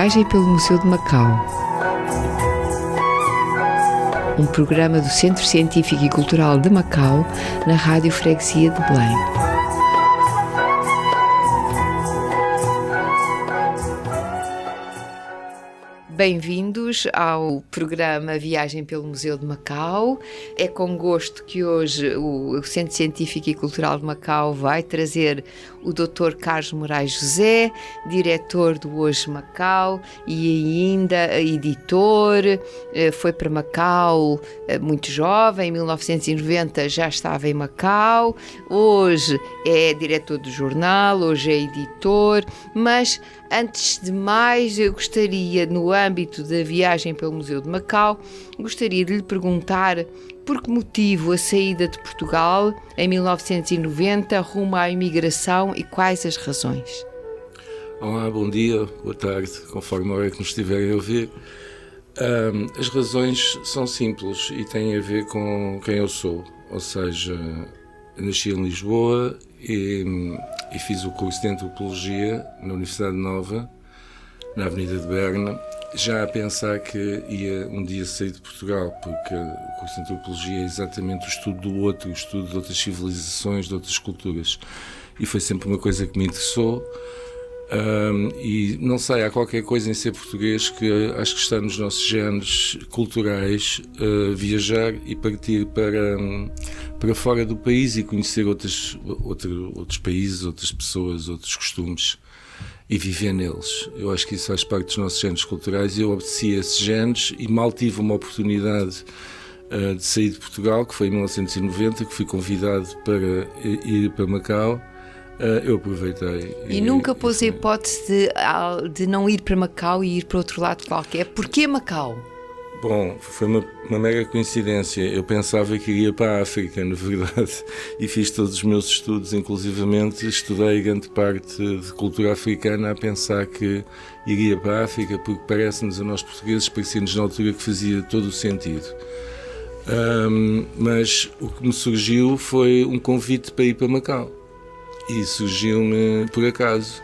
Viagem pelo Museu de Macau. Um programa do Centro Científico e Cultural de Macau, na Rádio Freguesia de Belém. Bem-vindos ao programa Viagem pelo Museu de Macau. É com gosto que hoje o Centro Científico e Cultural de Macau vai trazer o Dr. Carlos Moraes José, diretor do Hoje Macau e ainda editor. Foi para Macau muito jovem, em 1990 já estava em Macau. Hoje é diretor do jornal, hoje é editor, mas antes de mais, eu gostaria, no âmbito da viagem pelo Museu de Macau, gostaria de lhe perguntar por que motivo a saída de Portugal em 1990 rumo à imigração e quais as razões? Olá, bom dia, boa tarde, conforme a hora que nos estiverem a ouvir. As razões são simples e têm a ver com quem eu sou, ou seja, nasci em Lisboa e fiz o curso de Antropologia na Universidade Nova, na Avenida de Berna, já a pensar que ia um dia sair de Portugal, porque o curso de Antropologia é exatamente o estudo do outro, o estudo de outras civilizações, de outras culturas. E foi sempre uma coisa que me interessou. E não sei, há qualquer coisa em ser português que acho que está nos nossos genes culturais, viajar e partir para fora do país e conhecer outros países, outras pessoas, outros costumes e viver neles. Eu acho que isso faz parte dos nossos genes culturais e eu obedeci a esses genes e mal tive uma oportunidade de sair de Portugal, que foi em 1990, que fui convidado para ir para Macau. Eu aproveitei. E nunca pôs a hipótese de não ir para Macau e ir para outro lado qualquer? Porquê Macau? Bom, foi uma mega coincidência. Eu pensava que iria para a África, na verdade, e fiz todos os meus estudos, inclusivamente estudei grande parte de cultura africana a pensar que iria para a África, porque parece-nos a nós portugueses, parecia-nos na altura que fazia todo o sentido. Mas o que me surgiu foi um convite para ir para Macau. E surgiu-me por acaso,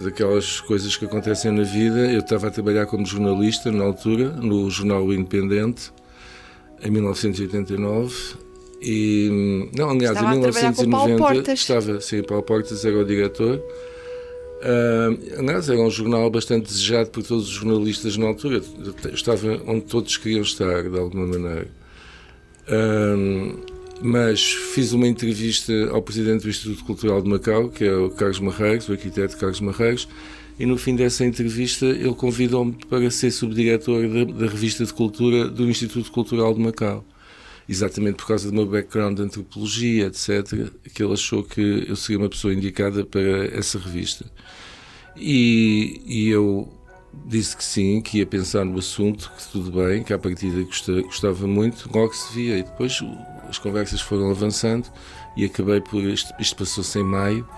daquelas coisas que acontecem na vida. Eu estava a trabalhar como jornalista na altura, no jornal O Independente, em 1989. Em 1990 estava, sim, Paulo Portas era o diretor. Aliás, era um jornal bastante desejado por todos os jornalistas na altura. Eu estava onde todos queriam estar, de alguma maneira. Mas fiz uma entrevista ao presidente do Instituto Cultural de Macau, que é o Carlos Marreiros, o arquiteto Carlos Marreiros, e no fim dessa entrevista ele convidou-me para ser subdiretor da revista de cultura do Instituto Cultural de Macau, exatamente por causa do meu background de antropologia, etc., que ele achou que eu seria uma pessoa indicada para essa revista. E eu disse que sim, que ia pensar no assunto, que tudo bem, que à partida gostava muito, logo se via. E depois as conversas foram avançando e acabei por, isto passou-se em maio,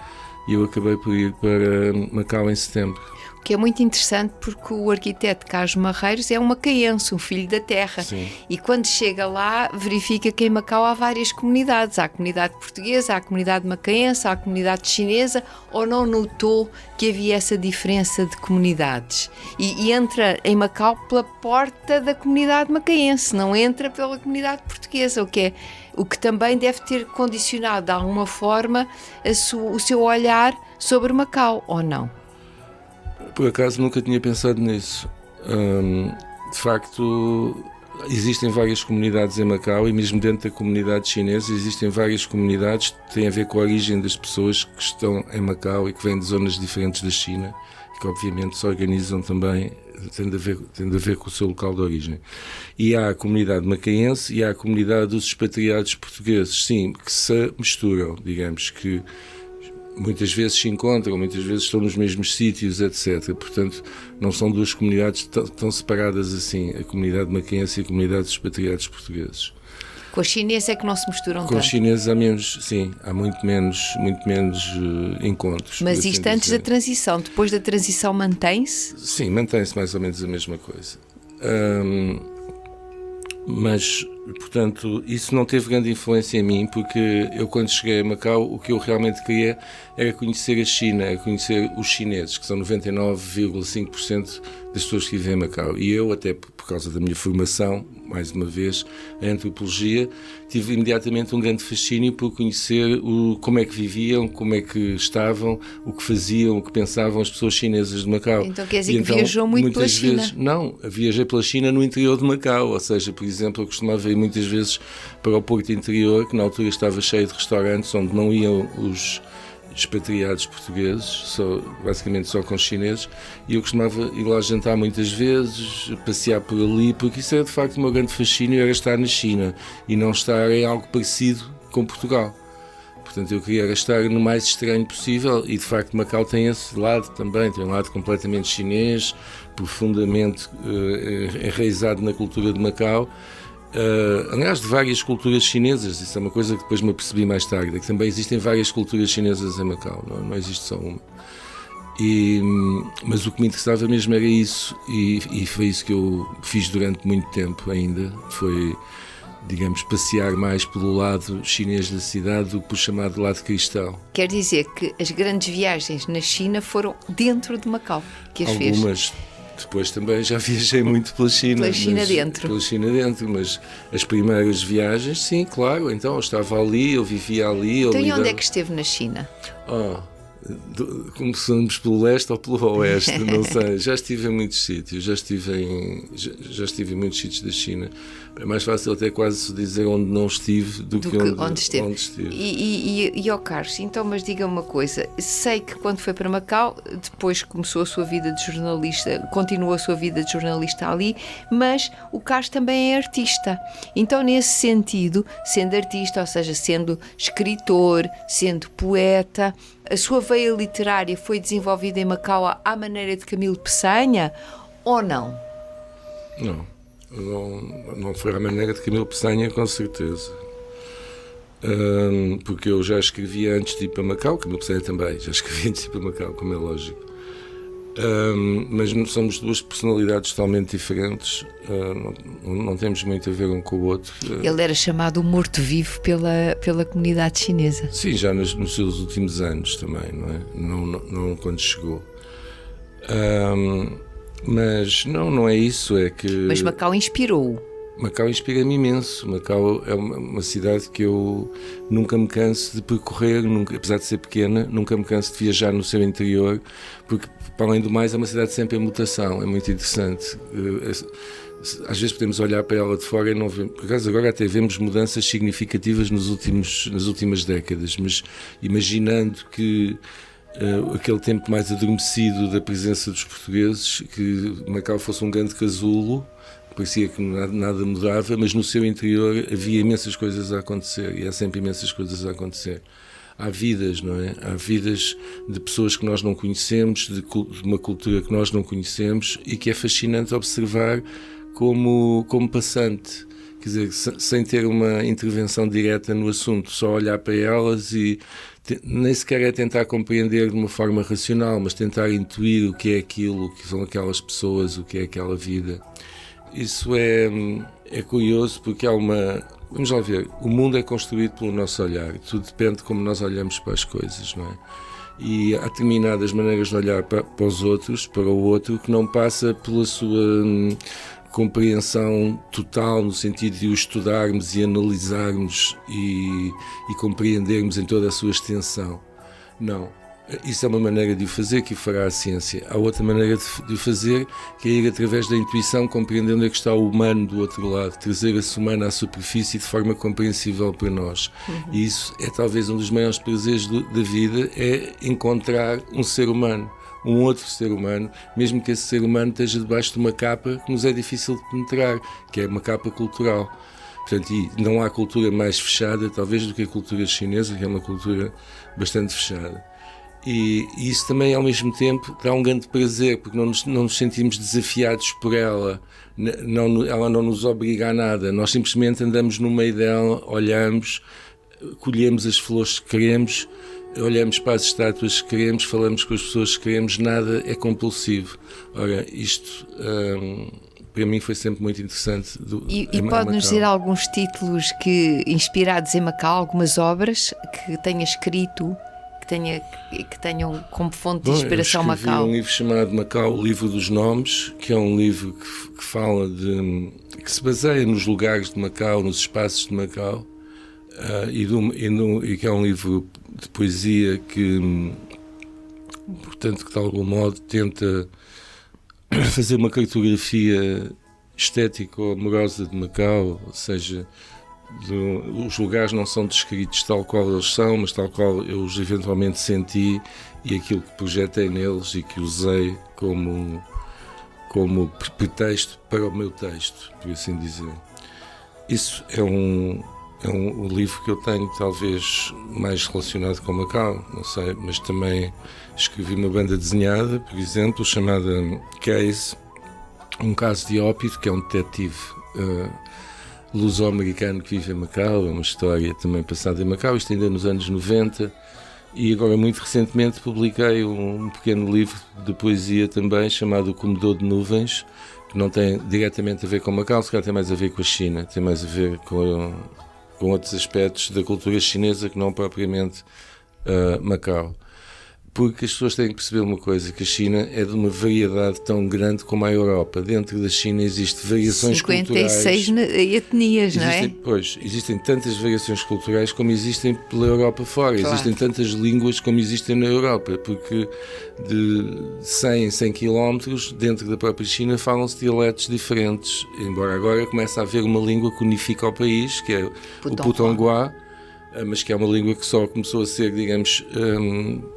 e eu acabei por ir para Macau em setembro. O que é muito interessante porque o arquiteto Carlos Marreiros é um macaense, um filho da terra. Sim. E quando chega lá verifica que em Macau há várias comunidades. Há a comunidade portuguesa, há a comunidade macaense, há a comunidade chinesa, ou não notou que havia essa diferença de comunidades? E entra em Macau pela porta da comunidade macaense, não entra pela comunidade portuguesa, o que também deve ter condicionado de alguma forma o seu olhar sobre Macau, ou não? Por acaso nunca tinha pensado nisso. De facto, existem várias comunidades em Macau e mesmo dentro da comunidade chinesa existem várias comunidades que têm a ver com a origem das pessoas que estão em Macau e que vêm de zonas diferentes da China e que obviamente se organizam também, tendo a ver com o seu local de origem. E há a comunidade macaense e há a comunidade dos expatriados portugueses, sim, que se misturam, digamos, que muitas vezes se encontram, muitas vezes estão nos mesmos sítios, etc. Portanto, não são duas comunidades tão separadas assim, a comunidade macaense e a comunidade dos expatriados portugueses. Com os chineses é que não se misturam tanto? Com os chineses há menos, sim, há muito menos encontros. Mas isto assim antes dizer. da transição, depois da transição mantém-se? Sim, mantém-se mais ou menos a mesma coisa. Mas Portanto, isso não teve grande influência em mim, porque eu, quando cheguei a Macau, o que eu realmente queria era conhecer a China, era conhecer os chineses, que são 99,5% das pessoas que vivem em Macau. E eu, até por causa da minha formação, mais uma vez, a antropologia, tive imediatamente um grande fascínio por conhecer como é que viviam, como é que estavam, o que faziam, o que pensavam as pessoas chinesas de Macau. Então quer dizer que viajou muito pela China? Não, viajei pela China no interior de Macau, ou seja, por exemplo, eu costumava ir muitas vezes para o Porto Interior, que na altura estava cheio de restaurantes onde não iam os expatriados portugueses, basicamente só com os chineses, e eu costumava ir lá jantar muitas vezes, passear por ali, porque isso era de facto o meu grande fascínio, era estar na China e não estar em algo parecido com Portugal. Portanto, eu queria estar no mais estranho possível, e de facto Macau tem esse lado também, tem um lado completamente chinês, profundamente enraizado na cultura de Macau. Aliás, de várias culturas chinesas, isso é uma coisa que depois me apercebi mais tarde, é que também existem várias culturas chinesas em Macau, não existe só uma. Mas o que me interessava mesmo era isso, e foi isso que eu fiz durante muito tempo ainda, foi, digamos, passear mais pelo lado chinês da cidade do que pelo chamado lado cristão. Quer dizer que as grandes viagens na China foram dentro de Macau, que as fez? Algumas. Depois também já viajei muito pela China. Pela China dentro. Pela China dentro, mas as primeiras viagens, sim, claro. Então eu estava ali, eu vivia ali. Então e onde é que esteve na China? Começamos pelo leste ou pelo oeste, não sei. Já estive em muitos sítios, já estive em muitos sítios da China. É mais fácil até quase dizer onde não estive do que onde esteve. E Carlos, então, mas diga-me uma coisa, sei que quando foi para Macau, depois começou a sua vida de jornalista, continuou a sua vida de jornalista ali, mas o Carlos também é artista. Então, nesse sentido, sendo artista, ou seja, sendo escritor, sendo poeta, a sua veia literária foi desenvolvida em Macau à maneira de Camilo Peçanha ou não? Não foi à maneira de Camilo Peçanha, com certeza. Porque eu já escrevia antes de ir para Macau, Camilo Peçanha também, já escrevia antes de ir para Macau, como é lógico. Mas somos duas personalidades totalmente diferentes, não temos muito a ver um com o outro. Ele era chamado o morto-vivo pela comunidade chinesa. Sim, já nos seus últimos anos também, não é? Não quando chegou. Mas não é isso, é que... Mas Macau inspirou-o. Macau inspira-me imenso. Macau é uma cidade que eu nunca me canso de percorrer, apesar de ser pequena, nunca me canso de viajar no seu interior, porque, para além do mais, é uma cidade sempre em mutação, é muito interessante. Às vezes podemos olhar para ela de fora e não ver, por acaso agora até vemos mudanças significativas nas últimas décadas, mas imaginando que aquele tempo mais adormecido da presença dos portugueses, que Macau fosse um grande casulo, parecia que nada mudava, mas no seu interior havia imensas coisas a acontecer, e há sempre imensas coisas a acontecer. Há vidas, não é? Há vidas de pessoas que nós não conhecemos, de uma cultura que nós não conhecemos, e que é fascinante observar como passante. Quer dizer, sem ter uma intervenção direta no assunto, só olhar para elas e nem sequer é tentar compreender de uma forma racional, mas tentar intuir o que é aquilo, o que são aquelas pessoas, o que é aquela vida. Isso é curioso, porque há vamos lá ver, o mundo é construído pelo nosso olhar, tudo depende de como nós olhamos para as coisas, não é? E há determinadas maneiras de olhar para os outros, para o outro, que não passa pela sua compreensão total, no sentido de o estudarmos e analisarmos e compreendermos em toda a sua extensão. Não. Isso é uma maneira de o fazer, que o fará a ciência. Há outra maneira de o fazer, que é ir através da intuição, compreendendo onde é que está o humano do outro lado, trazer esse humano à superfície de forma compreensível para nós. E isso é talvez um dos maiores prazeres da vida, é encontrar um ser humano, um outro ser humano, mesmo que esse ser humano esteja debaixo de uma capa que nos é difícil de penetrar, que é uma capa cultural. Portanto, e não há cultura mais fechada, talvez, do que a cultura chinesa, que é uma cultura bastante fechada. E isso também, ao mesmo tempo, dá um grande prazer, porque não nos sentimos desafiados por ela. Ela não nos obriga a nada. Nós simplesmente andamos no meio dela, olhamos, colhemos as flores que queremos, olhamos para as estátuas que queremos, falamos com as pessoas que queremos, nada é compulsivo. Ora, isto para mim foi sempre muito interessante. E pode-nos dizer alguns títulos inspirados em Macau, algumas obras que tenha escrito, que tenham como fonte de inspiração eu escrevi Macau? Um livro chamado Macau, o Livro dos Nomes, que é um livro que fala que se baseia nos lugares de Macau, nos espaços de Macau, e que é um livro de poesia que, portanto, que de algum modo tenta fazer uma cartografia estética ou amorosa de Macau, ou seja, os lugares não são descritos tal qual eles são, mas tal qual eu os eventualmente senti e aquilo que projetei neles e que usei como pretexto para o meu texto, por assim dizer. Isso é um livro que eu tenho talvez mais relacionado com Macau, não sei, mas também escrevi uma banda desenhada, por exemplo, chamada Case, um caso de ópio, que é um detetive luso-americano que vive em Macau, é uma história também passada em Macau, isto ainda nos anos 90, e agora muito recentemente publiquei um pequeno livro de poesia também, chamado O Comedor de Nuvens, que não tem diretamente a ver com Macau, se calhar tem mais a ver com a China, tem mais a ver com outros aspectos da cultura chinesa que não propriamente Macau. Porque as pessoas têm que perceber uma coisa, que a China é de uma variedade tão grande como a Europa. Dentro da China existem variações 56 culturais. etnias, não é? Pois, existem tantas variações culturais como existem pela Europa fora. Claro. Existem tantas línguas como existem na Europa, porque de 100 em 100 km dentro da própria China falam-se dialetos diferentes, embora agora comece a haver uma língua que unifica o país, que é o Putonghua, mas que é uma língua que só começou a ser, digamos,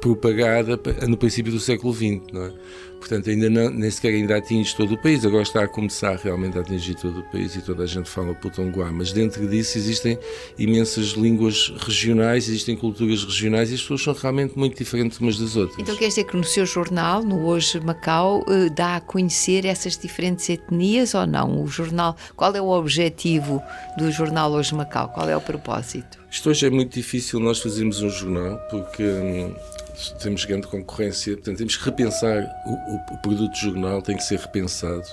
propagada no princípio do século XX, não é? Portanto, nem sequer ainda atinge todo o país, agora está a começar realmente a atingir todo o país e toda a gente fala Putonghua, mas dentro disso existem imensas línguas regionais, existem culturas regionais e as pessoas são realmente muito diferentes umas das outras. Então quer dizer que no seu jornal, no Hoje Macau, dá a conhecer essas diferentes etnias ou não? O jornal, qual é o objetivo do jornal Hoje Macau? Qual é o propósito? Isto hoje é muito difícil nós fazermos um jornal porque temos grande concorrência, portanto temos que repensar o produto de jornal, tem que ser repensado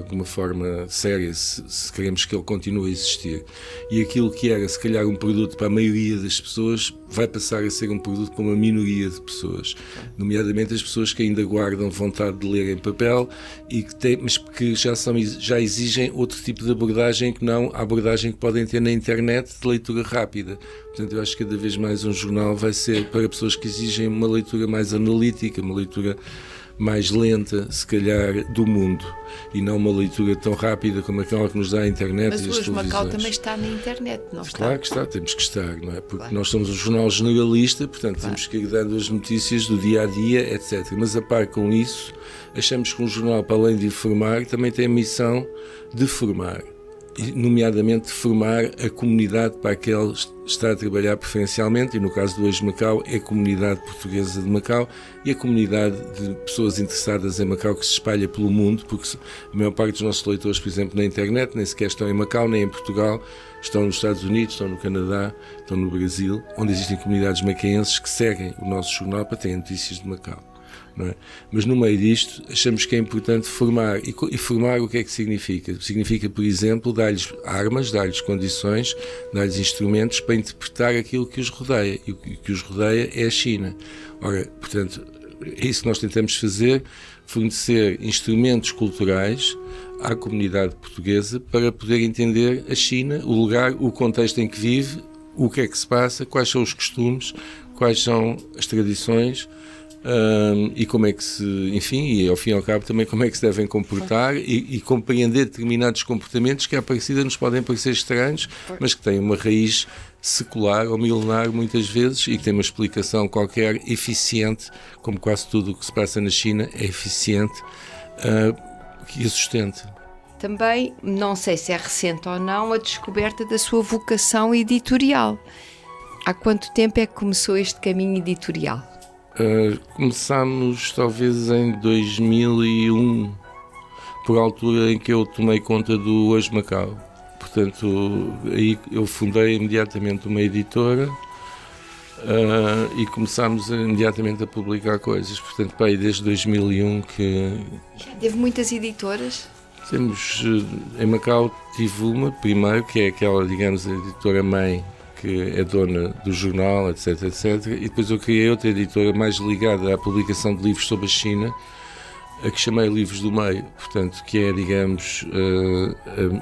de uma forma séria se queremos que ele continue a existir, e aquilo que era se calhar um produto para a maioria das pessoas vai passar a ser um produto para uma minoria de pessoas, nomeadamente as pessoas que ainda guardam vontade de ler em papel e mas que já exigem outro tipo de abordagem que não a abordagem que podem ter na internet de leitura rápida. Portanto, eu acho que cada vez mais um jornal vai ser para pessoas que exigem uma leitura mais analítica, uma leitura mais lenta, se calhar, do mundo, e não uma leitura tão rápida como aquela que nos dá a internet. Mas e as hoje televisões. Macau também está na internet, não está? Claro que está, temos que estar, não é? Porque nós somos um jornal generalista, portanto temos que ir dando as notícias do dia a dia, etc. Mas a par com isso, achamos que um jornal, para além de informar, também tem a missão de formar. Nomeadamente de formar a comunidade para a que ele está a trabalhar preferencialmente, e no caso do Hoje Macau é a comunidade portuguesa de Macau e a comunidade de pessoas interessadas em Macau que se espalha pelo mundo, porque a maior parte dos nossos leitores, por exemplo, na internet, nem sequer estão em Macau, nem em Portugal, estão nos Estados Unidos, estão no Canadá, estão no Brasil, onde existem comunidades macaenses que seguem o nosso jornal para terem notícias de Macau. Não é? Mas no meio disto achamos que é importante formar, e formar o que é que significa? Significa, por exemplo, dar-lhes armas, dar-lhes condições, dar-lhes instrumentos para interpretar aquilo que os rodeia, e o que os rodeia é a China. Ora, portanto, é isso que nós tentamos fazer, fornecer instrumentos culturais à comunidade portuguesa para poder entender a China, o lugar, o contexto em que vive, o que é que se passa, quais são os costumes, quais são as tradições, e como é que se, enfim, e ao fim e ao cabo também como é que se devem comportar e compreender determinados comportamentos que à partida nos podem parecer estranhos, mas que têm uma raiz secular ou milenar muitas vezes e que têm uma explicação qualquer eficiente, como quase tudo o que se passa na China é eficiente, que a sustente. Também, não sei se é recente ou não, a descoberta da sua vocação editorial. Há quanto tempo é que começou este caminho editorial? Começámos talvez em 2001, por altura em que eu tomei conta do Hoje Macau. Portanto, aí eu fundei imediatamente uma editora e começámos imediatamente a publicar coisas. Portanto, desde 2001 que... Já teve muitas editoras? Temos, em Macau tive uma, primeiro, que é aquela, digamos, a editora-mãe, que é dona do jornal, etc, etc. E depois eu criei outra editora mais ligada à publicação de livros sobre a China, a que chamei Livros do Meio, portanto, que é, digamos,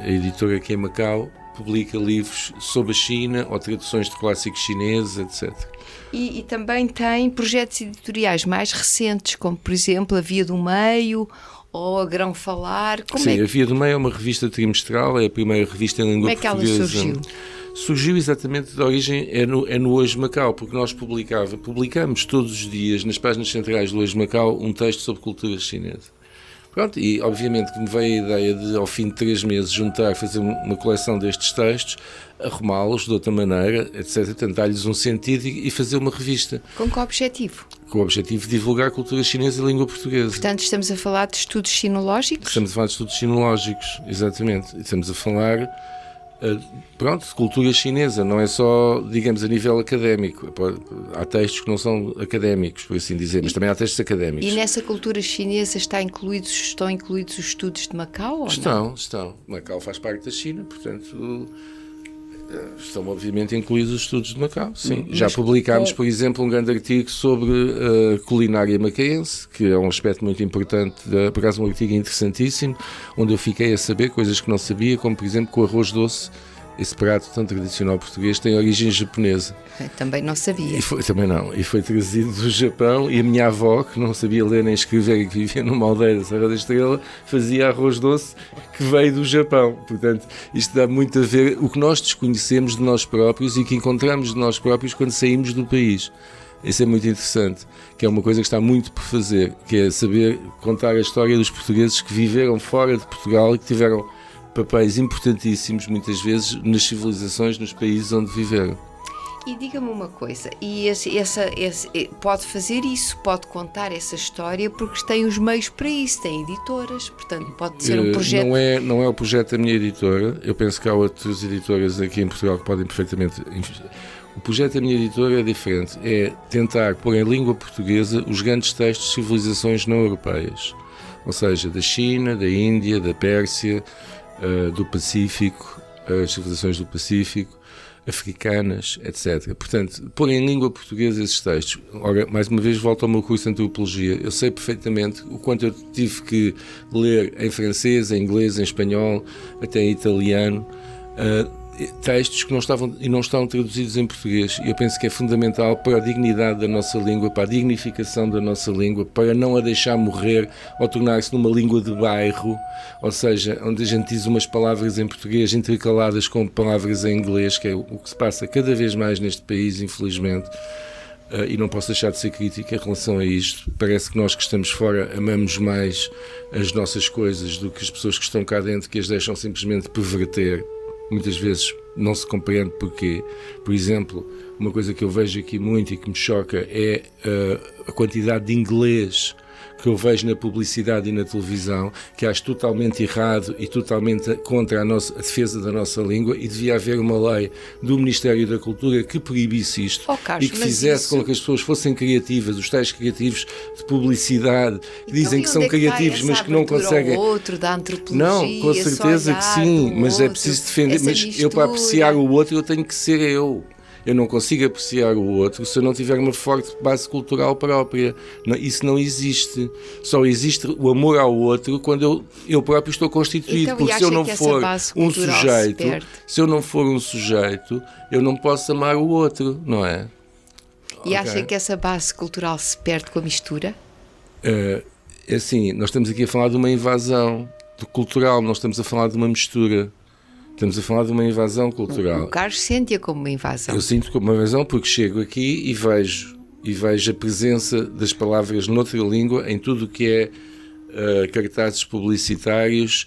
a editora que em Macau publica livros sobre a China ou traduções de clássicos chineses, etc. E também tem projetos editoriais mais recentes, como, por exemplo, A Via do Meio ou A Grão Falar. Sim, A Via do Meio é uma revista trimestral, é a primeira revista em língua portuguesa. Como é que ela surgiu? Surgiu exatamente de origem, é no Hoje Macau, porque nós publicamos todos os dias nas páginas centrais do Hoje Macau um texto sobre cultura chinesa. Pronto, e obviamente que me veio a ideia de, ao fim de 3 meses, fazer uma coleção destes textos, arrumá-los de outra maneira, etc., tentar-lhes um sentido e fazer uma revista. Com que objetivo? Com o objetivo de divulgar a cultura chinesa e a língua portuguesa. Portanto, estamos a falar de estudos sinológicos? Estamos a falar de estudos sinológicos, exatamente. Estamos a falar, de cultura chinesa, não é só, digamos, a nível académico. Há textos que não são académicos, por assim dizer, mas também há textos académicos. E nessa cultura chinesa estão incluídos os estudos de Macau? Ou Estão. Macau faz parte da China, portanto, estão obviamente incluídos os estudos de Macau, sim. Já publicámos, por exemplo, um grande artigo sobre a culinária macaense, que é um aspecto muito importante, por acaso um artigo interessantíssimo, onde eu fiquei a saber coisas que não sabia, como por exemplo que o arroz doce, esse prato tão tradicional português, tem origem japonesa. Também não sabia. E foi trazido do Japão, e a minha avó, que não sabia ler nem escrever e que vivia numa aldeia da Serra da Estrela, fazia arroz doce que veio do Japão. Portanto, isto dá muito a ver o que nós desconhecemos de nós próprios e que encontramos de nós próprios quando saímos do país. Isso é muito interessante, que é uma coisa que está muito por fazer, que é saber contar a história dos portugueses que viveram fora de Portugal e que tiveram papéis importantíssimos, muitas vezes, nas civilizações, nos países onde viveram. E diga-me uma coisa, pode fazer isso, pode contar essa história, porque tem os meios para isso, tem editoras, portanto pode ser um projeto... Não é o projeto da minha editora, eu penso que há outras editoras aqui em Portugal que podem perfeitamente... O projeto da minha editora é diferente, é tentar pôr em língua portuguesa os grandes textos de civilizações não europeias, ou seja, da China, da Índia, da Pérsia, do Pacífico, as civilizações do Pacífico, africanas, etc. Portanto, pôr em língua portuguesa esses textos. Ora, mais uma vez, volto ao meu curso de antropologia. Eu sei perfeitamente o quanto eu tive que ler em francês, em inglês, em espanhol, até em italiano, textos que não estão traduzidos em português. E eu penso que é fundamental para a dignidade da nossa língua, para a dignificação da nossa língua, para não a deixar morrer ou tornar-se numa língua de bairro, ou seja, onde a gente diz umas palavras em português intercaladas com palavras em inglês, que é o que se passa cada vez mais neste país, infelizmente. E não posso deixar de ser crítico em relação a isto. Parece que nós que estamos fora amamos mais as nossas coisas do que as pessoas que estão cá dentro, que as deixam simplesmente perverter. Muitas vezes não se compreende porquê. Por exemplo, uma coisa que eu vejo aqui muito e que me choca é a quantidade de inglês que eu vejo na publicidade e na televisão, que acho totalmente errado e totalmente contra a defesa da nossa língua, e devia haver uma lei do Ministério da Cultura que proibisse isto, Carlos, e que fizesse com que as pessoas fossem criativas, os tais criativos de publicidade, que dizem que são criativos, mas que não conseguem... outro da antropologia, não, com certeza que sim, mas é preciso defender, mas eu, para apreciar o outro, eu tenho que ser eu. Eu não consigo apreciar o outro se eu não tiver uma forte base cultural própria. Isso não existe. Só existe o amor ao outro quando eu próprio estou constituído. Então, porque se eu não for um sujeito, eu não posso amar o outro, não é? E acha que essa base cultural se perde com a mistura? É assim, nós estamos aqui a falar de uma invasão cultural, não estamos a falar de uma mistura. Estamos a falar de uma invasão cultural. O Carlos sente-a como uma invasão. Eu sinto como uma invasão porque chego aqui e vejo a presença das palavras noutra língua em tudo o que é cartazes publicitários,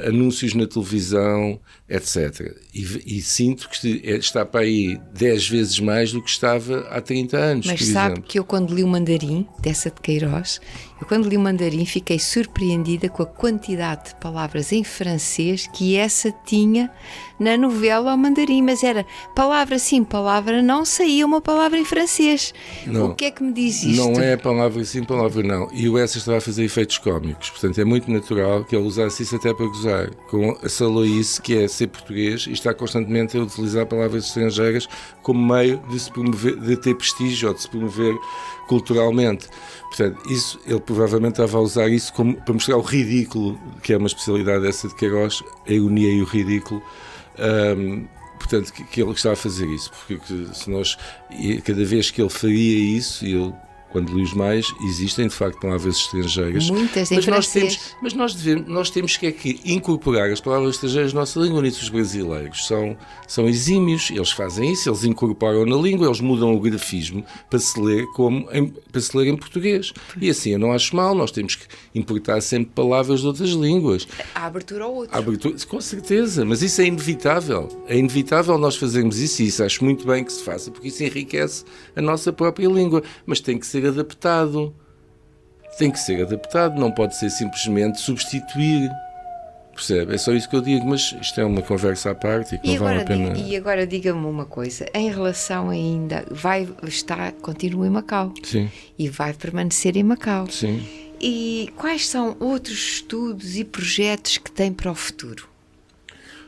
anúncios na televisão, etc. E sinto que está para aí 10 vezes mais do que estava há 30 anos, Mas por sabe exemplo. que eu, quando li o Mandarim, dessa de Queiroz, Eu, quando li o Mandarim, fiquei surpreendida com a quantidade de palavras em francês que essa tinha na novela ao Mandarim, mas era palavra sim, palavra não, saía uma palavra em francês. Não, o que é que me diz isto? Não é palavra sim, palavra não. E o Essa estava a fazer efeitos cómicos, portanto é muito natural que ele usasse isso até para gozar, com a saloice que é ser português e está constantemente a utilizar palavras estrangeiras como meio de se promover, de ter prestígio ou de se promover culturalmente. Portanto, isso, ele provavelmente estava a usar isso para mostrar o ridículo, que é uma especialidade essa de Queiroz, a ironia e o ridículo. Portanto, que ele estava a fazer isso, porque se nós, cada vez que ele faria isso, ele, quando li os mais, existem de facto palavras estrangeiras. Muitas em francês. Mas nós temos que incorporar as palavras estrangeiras na nossa língua. Nisso os brasileiros são exímios, eles fazem isso, eles incorporam na língua, eles mudam o grafismo para se ler em português. E assim eu não acho mal, nós temos que importar sempre palavras de outras línguas. A abertura ao outro. Com certeza, mas isso é inevitável. É inevitável nós fazermos isso e isso acho muito bem que se faça, porque isso enriquece a nossa própria língua. Mas tem que ser adaptado. Tem que ser adaptado, não pode ser simplesmente substituir. Percebe? É só isso que eu digo, mas isto é uma conversa à parte e que não vale a pena. E agora diga-me uma coisa, em relação ainda, continua em Macau. Sim. E vai permanecer em Macau. Sim. E quais são outros estudos e projetos que tem para o futuro?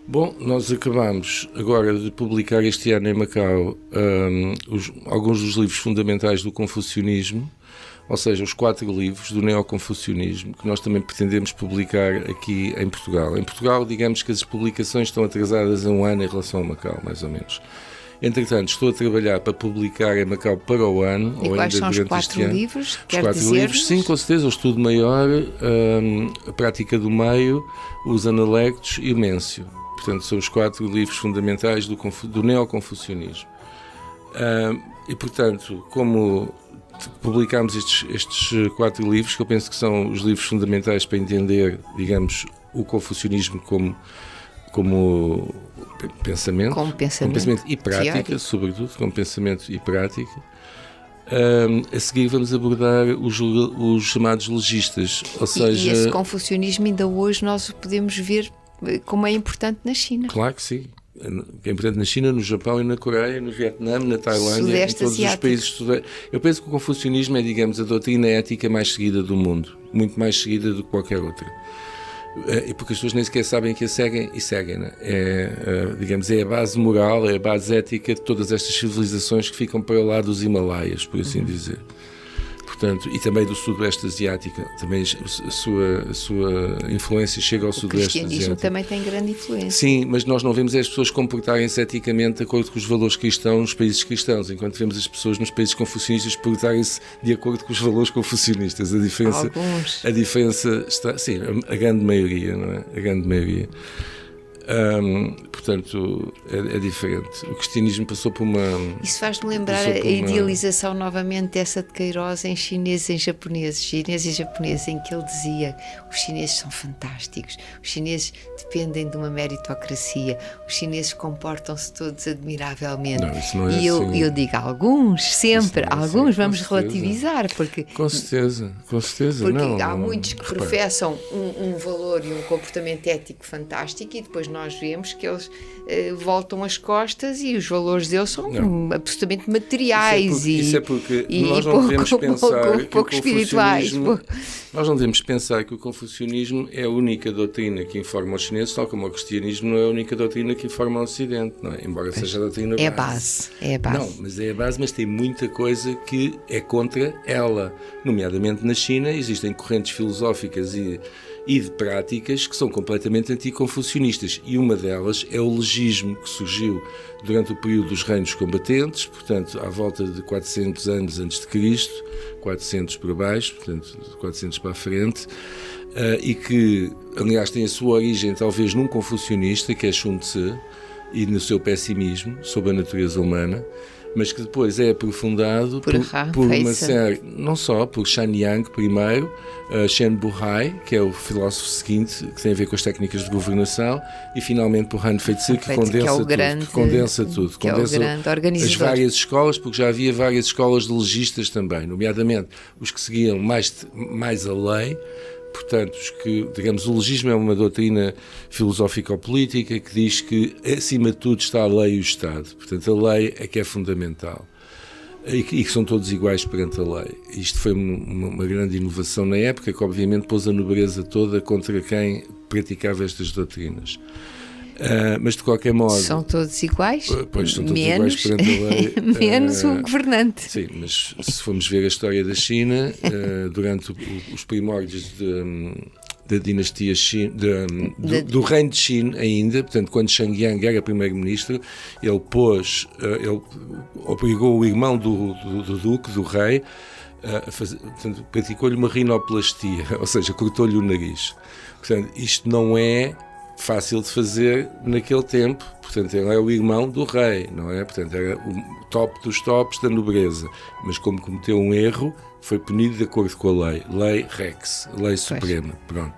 Bom, nós acabamos agora de publicar este ano em Macau alguns dos livros fundamentais do confucionismo, ou seja, os 4 livros do neoconfucionismo, que nós também pretendemos publicar aqui em Portugal. Em Portugal, digamos que as publicações estão atrasadas a um ano em relação a Macau, mais ou menos. Entretanto, estou a trabalhar para publicar em Macau para o ano. E ou quais ainda são os durante 4 livros? Os 4 livros, sim, com certeza. O Estudo Maior, a Prática do Meio, os Analectos e o Mêncio. Portanto, são os 4 livros fundamentais do neoconfucionismo. E, portanto, como publicamos estes 4 livros, que eu penso que são os livros fundamentais para entender, digamos, o confucionismo como pensamento. Como pensamento E prática, teórico. sobretudo, como pensamento e prática. A seguir vamos abordar os chamados legistas, ou seja... E esse confucionismo ainda hoje nós o podemos ver como é importante na China. Claro que sim. É importante na China, no Japão e na Coreia, no Vietnã, na Tailândia, Sudeste em todos asiático. os países. Eu penso que o confucionismo é, digamos, a doutrina ética mais seguida do mundo. Muito mais seguida do que qualquer outra. Porque as pessoas nem sequer sabem que a seguem e seguem. Né? Digamos, é a base moral, é a base ética de todas estas civilizações que ficam para o lado dos Himalaias, por assim dizer. Portanto, e também do Sudoeste Asiático, também a sua influência chega ao Sudoeste Asiático. O cristianismo também tem grande influência. Sim, mas nós não vemos as pessoas comportarem-se eticamente de acordo com os valores cristãos nos países cristãos, enquanto vemos as pessoas nos países confucionistas portarem-se de acordo com os valores confucionistas. A diferença está, sim, a grande maioria, não é? A grande maioria. Portanto, é diferente. O cristianismo passou por uma... Isso faz-me lembrar a idealização novamente dessa de Queiroz em chineses e em japoneses, em que ele dizia: os chineses são fantásticos, os chineses dependem de uma meritocracia, os chineses comportam-se todos admiravelmente. Não, isso não é e assim. eu digo alguns, sempre, Isso não é alguns, assim, vamos com certeza. relativizar, porque... Com certeza. Porque não, há muitos que professam um valor e um comportamento ético fantástico e depois nós vemos que eles voltam as costas e os valores deles são absolutamente materiais isso é porque nós não devemos pensar que pouco espirituais. Nós não devemos pensar que o confucionismo é a única doutrina que informa os chineses, tal como o cristianismo não é a única doutrina que informa o Ocidente, não é? Embora seja a doutrina base. É a base. Não, mas é a base, mas tem muita coisa que é contra ela. Nomeadamente na China existem correntes filosóficas e de práticas que são completamente anticonfucionistas, e uma delas é o legismo, que surgiu durante o período dos reinos combatentes, portanto à volta de 400 anos antes de Cristo, 400 para baixo, portanto 400 para a frente, e que aliás tem a sua origem talvez num confucionista que é Sun Tzu, e no seu pessimismo sobre a natureza humana, mas que depois é aprofundado por uma série, não só por Shan Yang primeiro, Shen Buhai, que é o filósofo seguinte, que tem a ver com as técnicas de governação, e finalmente por Han Feizi, que condensa tudo, condensa as várias escolas, porque já havia várias escolas de legistas também, nomeadamente os que seguiam mais a lei. Portanto, digamos, o legismo é uma doutrina filosófico-política que diz que, acima de tudo, está a lei e o Estado. Portanto, a lei é que é fundamental. E que são todos iguais perante a lei. Isto foi uma grande inovação na época, que obviamente pôs a nobreza toda contra quem praticava estas doutrinas. Mas de qualquer modo... São todos iguais? Pois, são todos iguais perante a lei. Menos o governante. Sim, mas se formos ver a história da China, durante os primórdios da dinastia do reino de Qin ainda, portanto, quando Shang Yang era primeiro-ministro, ele obrigou o irmão do duque, do rei, portanto, praticou-lhe uma rinoplastia, ou seja, cortou-lhe o nariz. Portanto, isto não é fácil de fazer naquele tempo, portanto ele é o irmão do rei, não é? Portanto era o top dos tops da nobreza, mas como cometeu um erro, foi punido de acordo com a lei Rex, a lei suprema, pronto.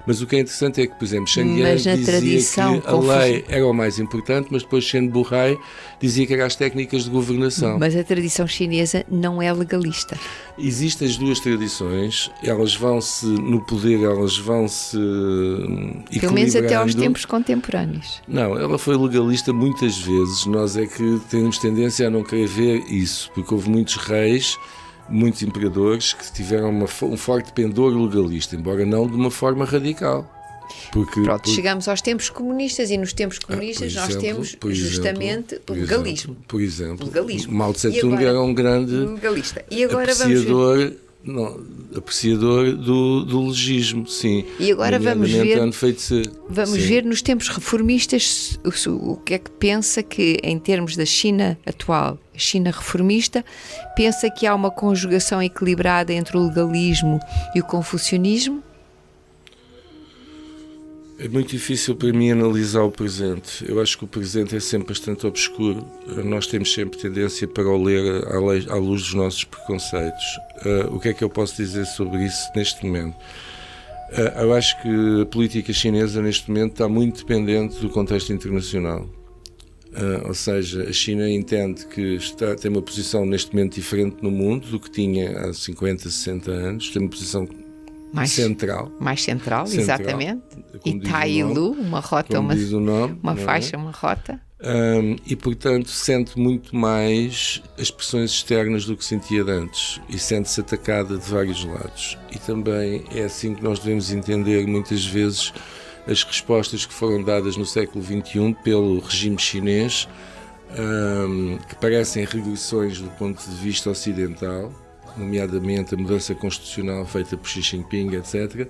Mas o que é interessante é que, por exemplo, Shang Yang dizia que a lei era o mais importante, mas depois Shen Buhai dizia que eram as técnicas de governação. Mas a tradição chinesa não é legalista. Existem as duas tradições, elas vão-se, no poder, elas vão-se equilibrando. Pelo menos até aos tempos contemporâneos. Não, ela foi legalista muitas vezes, nós é que temos tendência a não querer ver isso, porque houve muitos reis, muitos imperadores que tiveram um forte pendor legalista, embora não de uma forma radical. Pronto, chegamos aos tempos comunistas e nos tempos comunistas nós temos justamente o legalismo. Por exemplo, legalismo. Mao Tse-tung era um grande legalista. E agora apreciador do legismo, sim. E agora vamos ver nos tempos reformistas o que é que pensa que, em termos da China atual, a China reformista, pensa que há uma conjugação equilibrada entre o legalismo e o confucionismo? É muito difícil para mim analisar o presente. Eu acho que o presente é sempre bastante obscuro. Nós temos sempre tendência para o ler à luz dos nossos preconceitos. O que é que eu posso dizer sobre isso neste momento? Eu acho que a política chinesa neste momento está muito dependente do contexto internacional. Ou seja, a China entende que tem uma posição neste momento diferente no mundo do que tinha há 50, 60 anos. Tem uma posição mais central, exatamente. E Tailu, uma rota, uma faixa, uma rota. E, portanto, sente muito mais as pressões externas do que sentia antes e sente-se atacada de vários lados. E também é assim que nós devemos entender, muitas vezes, as respostas que foram dadas no século XXI pelo regime chinês, que parecem regressões do ponto de vista ocidental, nomeadamente a mudança constitucional feita por Xi Jinping, etc.,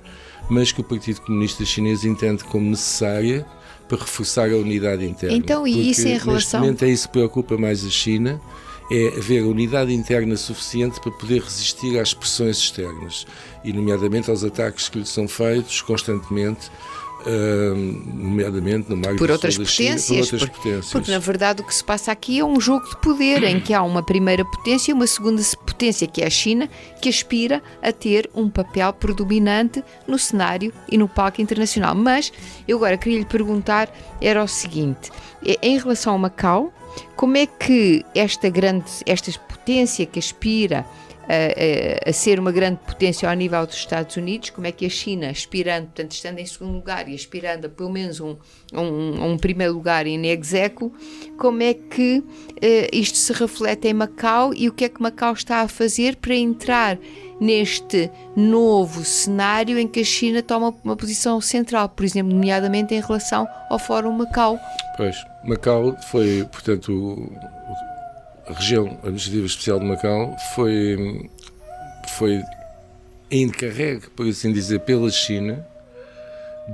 mas que o Partido Comunista Chinês entende como necessária para reforçar a unidade interna. Então, e isso em relação... Neste momento é isso que preocupa mais a China, é haver unidade interna suficiente para poder resistir às pressões externas, e nomeadamente aos ataques que lhe são feitos constantemente, nomeadamente no mar por outras potências, porque na verdade o que se passa aqui é um jogo de poder em que há uma primeira potência e uma segunda potência, que é a China, que aspira a ter um papel predominante no cenário e no palco internacional. Mas eu agora queria lhe perguntar era o seguinte, em relação ao Macau, como é que esta potência que aspira a ser uma grande potência ao nível dos Estados Unidos, como é que a China, aspirando, portanto, estando em segundo lugar e aspirando a pelo menos um primeiro lugar em execo, como é que isto se reflete em Macau e o que é que Macau está a fazer para entrar neste novo cenário em que a China toma uma posição central, por exemplo, nomeadamente em relação ao Fórum Macau? Pois, Macau foi, portanto, a região administrativa especial de Macau foi encarregue, por assim dizer, pela China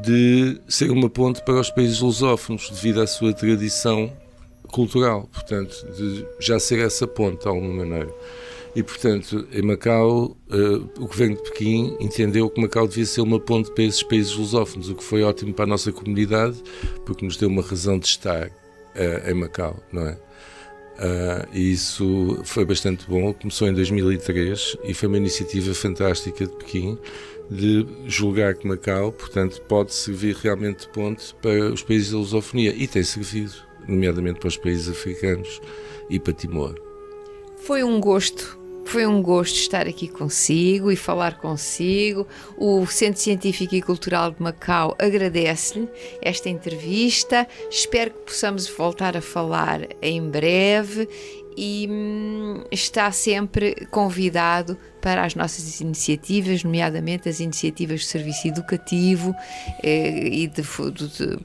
de ser uma ponte para os países lusófonos devido à sua tradição cultural, portanto, de já ser essa ponte de alguma maneira. E, portanto, em Macau, o governo de Pequim entendeu que Macau devia ser uma ponte para esses países lusófonos, o que foi ótimo para a nossa comunidade, porque nos deu uma razão de estar em Macau, não é? E isso foi bastante bom. Começou em 2003 e foi uma iniciativa fantástica de Pequim de julgar que Macau, portanto, pode servir realmente de ponte para os países da lusofonia, e tem servido, nomeadamente para os países africanos e para Timor. Foi um gosto estar aqui consigo e falar consigo. O Centro Científico e Cultural de Macau agradece-lhe esta entrevista. Espero que possamos voltar a falar em breve e está sempre convidado para as nossas iniciativas, nomeadamente as iniciativas de serviço educativo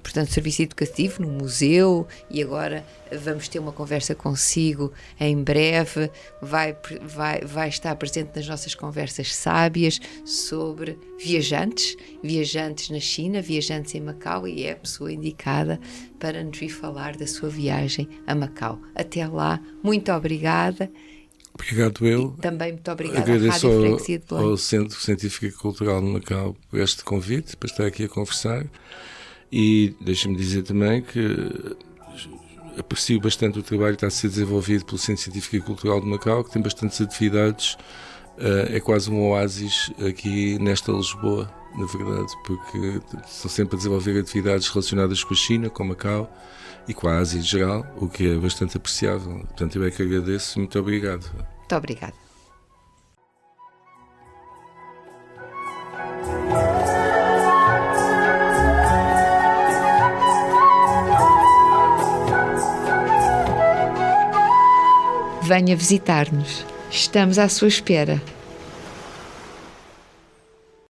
portanto, serviço educativo no museu, e agora vamos ter uma conversa consigo em breve. Vai estar presente nas nossas conversas sábias sobre viajantes na China, viajantes em Macau, e é a pessoa indicada para nos vir falar da sua viagem a Macau. Até lá, muito obrigada. Obrigado eu. E também muito obrigada Agradeço à Rádio Freguesia de Belém. ao Centro Científico e Cultural de Macau por este convite, para estar aqui a conversar, e deixa-me dizer também que aprecio bastante o trabalho que está a ser desenvolvido pelo Centro Científico e Cultural de Macau, que tem bastantes atividades, é quase um oásis aqui nesta Lisboa, na verdade, porque estão sempre a desenvolver atividades relacionadas com a China, com Macau e com a Ásia em geral, o que é bastante apreciável. Portanto, eu é que agradeço e muito obrigado. Muito obrigada. Venha visitar-nos. Estamos à sua espera.